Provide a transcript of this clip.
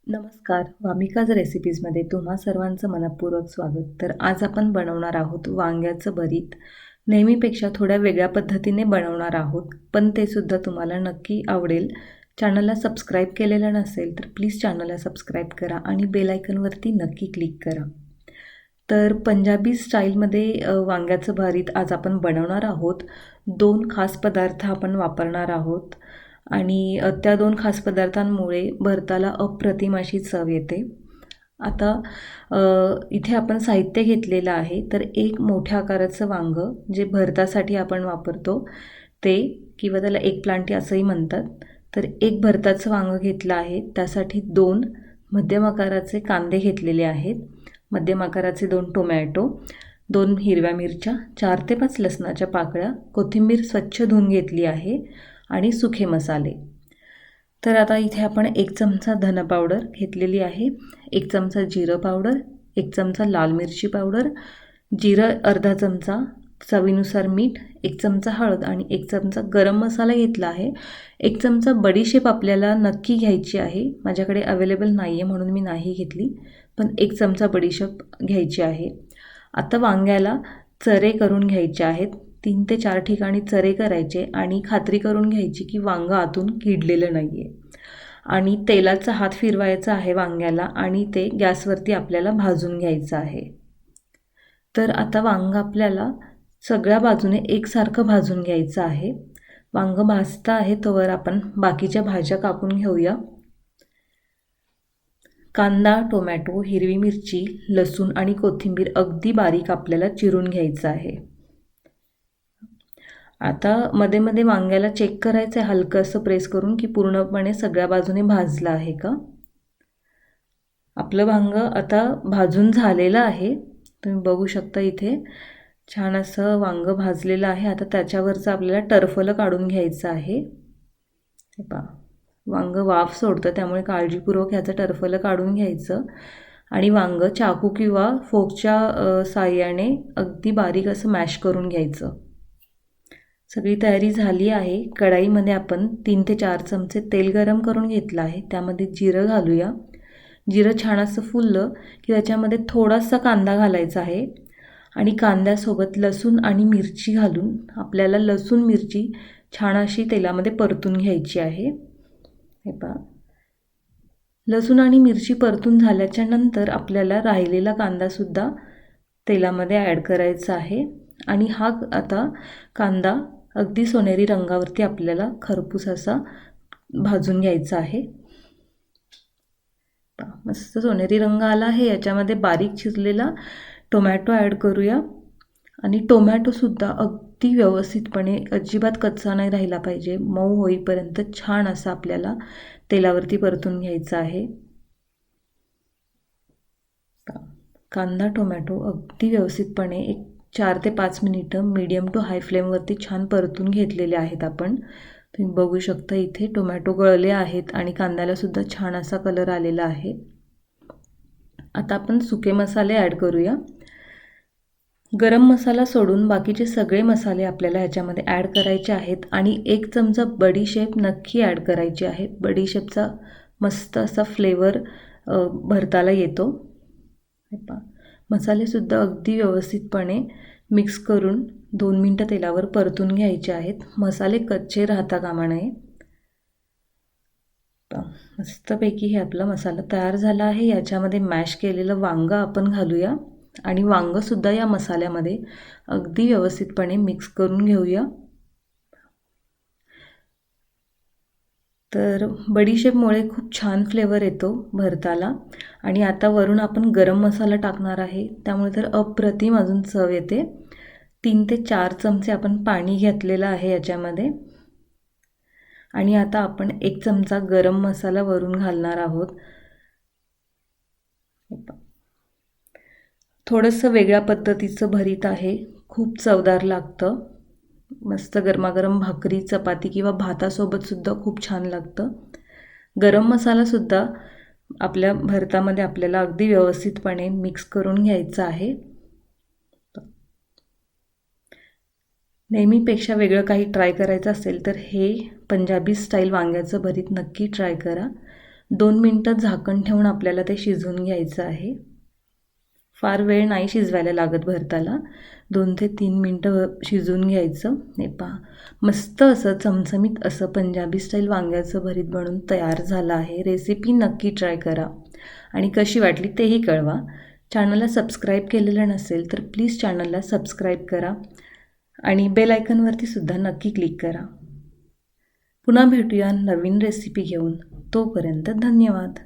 नमस्कार, वामिकाज रेसिपीजमध्ये तुम्हा सर्वांचं मनःपूर्वक स्वागत. तर आज आपण बनवणार आहोत वांग्याचं भरीत. नेहमीपेक्षा थोड्या वेगळ्या पद्धतीने बनवणार आहोत, पण ते सुद्धा तुम्हाला नक्की आवडेल. चॅनलला सबस्क्राईब केलेलं नसेल तर प्लीज चॅनलला सबस्क्राईब करा आणि बेल आयकॉनवरती नक्की क्लिक करा. तर पंजाबी स्टाईलमध्ये वांग्याचं भरीत आज आपण बनवणार आहोत. 2 खास पदार्थ आपण वापरणार आहोत आणि त्या 2 खास पदार्थांमुळे भरताला अप्रतिम अशी चव येते. आता इथे आपण साहित्य घेतलेलं आहे. तर एक मोठ्या आकाराचं वांगं जे भरतासाठी आपण वापरतो ते, किंवा त्याला एक प्लांटी असंही म्हणतात. तर एक भरताचं वांगं घेतलं आहे. त्यासाठी 2 मध्यम आकाराचे कांदे घेतलेले आहेत, मध्यम आकाराचे 2 टोमॅटो, 2 हिरव्या मिरच्या, 4 ते 5 लसणाच्या पाकळ्या, कोथिंबीर स्वच्छ धुवून घेतली आहे आणि सुखे मसाले. तर आता इथे आपण 1 चमचा धन पावडर घेतलेली आहे, 1 चमचा जिरं पावडर, 1 चमचा लाल मिरची पावडर, जिरं अर्धा चमचा, चवीनुसार मीठ, 1 चमचा हळद आणि 1 चमचा गरम मसाला घेतला आहे. 1 चमचा बडीशेप आपल्याला नक्की घ्यायची आहे. माझ्याकडे अवेलेबल नाही आहे म्हणून मी नाही घेतली, पण 1 चमचा बडीशेप घ्यायची आहे. आता वांग्याला चरे करून घ्यायचे आहेत. 3 ते 4 ठिकाणी चरे करायचे आणि खात्री करून घ्यायची की वांगं आतून किडलेलं नाही आहे. आणि तेलाचा हात फिरवायचा आहे वांग्याला आणि ते गॅसवरती आपल्याला भाजून घ्यायचं आहे. तर आता वांगं आपल्याला सगळ्या बाजूने एकसारखं भाजून घ्यायचं आहे. वांगं भाजतं आहे तोवर आपण बाकीच्या भाज्या कापून घेऊया. कांदा, टोमॅटो, हिरवी मिरची, लसूण आणि कोथिंबीर अगदी बारीक आपल्याला चिरून घ्यायचं आहे. आता मध्ये मध्ये वांग्याला चेक करायचं आहे हलकं असं प्रेस करून की पूर्णपणे सगळ्या बाजूने भाजलं आहे का. आपलं वांगं आता भाजून झालेलं आहे. तुम्ही बघू शकता इथे छान असं वांगं भाजलेलं आहे. आता त्याच्यावरचं आपल्याला टरफलं काढून घ्यायचं आहे. हे पहा, वांगं वाफ सोडतं त्यामुळे काळजीपूर्वक ह्याचं टरफलं काढून घ्यायचं आणि वांगं चाकू किंवा फोकच्या साहाय्याने अगदी बारीक असं मॅश करून घ्यायचं. सगळी तयारी झाली आहे. कढाईमध्ये आपण 3 ते 4 चमचे तेल गरम करून घेतलं आहे. त्यामध्ये जिरं घालूया. जिरं छान असं फुललं की त्याच्यामध्ये थोडासा कांदा घालायचा आहे आणि कांद्यासोबत लसूण आणि मिरची घालून आपल्याला लसूण मिरची छान अशी तेलामध्ये परतून घ्यायची आहे. हे पहा, लसूण आणि मिरची परतून झाल्याच्या नंतर आपल्याला राहिलेला कांदासुद्धा तेलामध्ये ॲड करायचा आहे आणि हा आता कांदा अगदी सोनेरी रंगावरती आपल्याला खरपूस असा भाजून घ्यायचा आहे. मस्त सोनेरी रंग आला आहे. याच्यामध्ये बारीक चिरलेला टोमॅटो ॲड करूया आणि टोमॅटोसुद्धा अगदी व्यवस्थितपणे, अजिबात कच्चा नाही राहिला पाहिजे, मऊ होईपर्यंत छान असा आपल्याला तेलावरती परतून घ्यायचा आहे. कांदा टोमॅटो अगदी व्यवस्थितपणे एक 4 ते 5 मिनिटं मीडियम टू हाय फ्लेमवरती छान परतून घेतलेले आहेत आपण. तुम्ही बघू शकता इथे टोमॅटो गळले आहेत आणि कांद्यालासुद्धा छान असा कलर आलेला आहे. आता आपण सुके मसाले ॲड करूया. गरम मसाला सोडून बाकीचे सगळे मसाले आपल्याला ह्याच्यामध्ये ॲड करायचे आहेत आणि 1 चमचा बडीशेप नक्की ॲड करायची आहे. बडीशेपचा मस्त असा फ्लेवर भरताला येतो. हे पहा, मसालेसुद्धा अगदी व्यवस्थितपणे मिक्स करून 2 मिनटं तेलावर परतून घ्यायचे आहेत. मसाले कच्चे राहता कामा नये. मस्तपैकी हे आपला मसाला तयार झाला आहे. याच्यामध्ये मॅश केलेलं वांगं आपण घालूया आणि वांगंसुद्धा या मसाल्यामध्ये अगदी व्यवस्थितपणे मिक्स करून घेऊया. तर बडीशेपमुळे खूप छान फ्लेवर येतो भरताला आणि आता वरून आपण गरम मसाला टाकणार आहे, त्यामुळे तर अप्रतिम अजून चव येते. 3 ते 4 चमचे आपण पाणी घातलेलं आहे याच्यामध्ये आणि आता आपण 1 चमचा गरम मसाला वरून घालणार आहोत. थोडंसं वेगळ्या पद्धतीचं भरीत आहे, खूप चवदार लागतं. मस्त गरमागरम भाकरी, चपाती किंवा भातासोबतसुद्धा खूप छान लागतं. गरम मसालासुद्धा आपल्या भरतामध्ये आपल्याला अगदी व्यवस्थितपणे मिक्स करून घ्यायचं आहे. नेहमीपेक्षा वेगळं काही ट्राय करायचं असेल तर हे पंजाबी स्टाईल वांग्याचं भरीत नक्की ट्राय करा. 2 मिनटं झाकण ठेवून आपल्याला ते शिजवून घ्यायचं आहे. फार वेळ नाही शिजवायला लागत भरताला. 2 ते 3 मिनटं शिजवून घ्यायचं. हे पहा, मस्त असं चमचमीत असं पंजाबी स्टाईल वांग्याचं भरीत बनून तयार झालं आहे. रेसिपी नक्की ट्राय करा आणि कशी वाटली तेही कळवा. चॅनलला सबस्क्राईब केलेलं नसेल तर प्लीज चॅनलला सबस्क्राईब करा आणि बेल आयकॉनवरती सुद्धा नक्की क्लिक करा. पुन्हा भेटूया नवीन रेसिपी घेऊन. तोपर्यंत धन्यवाद.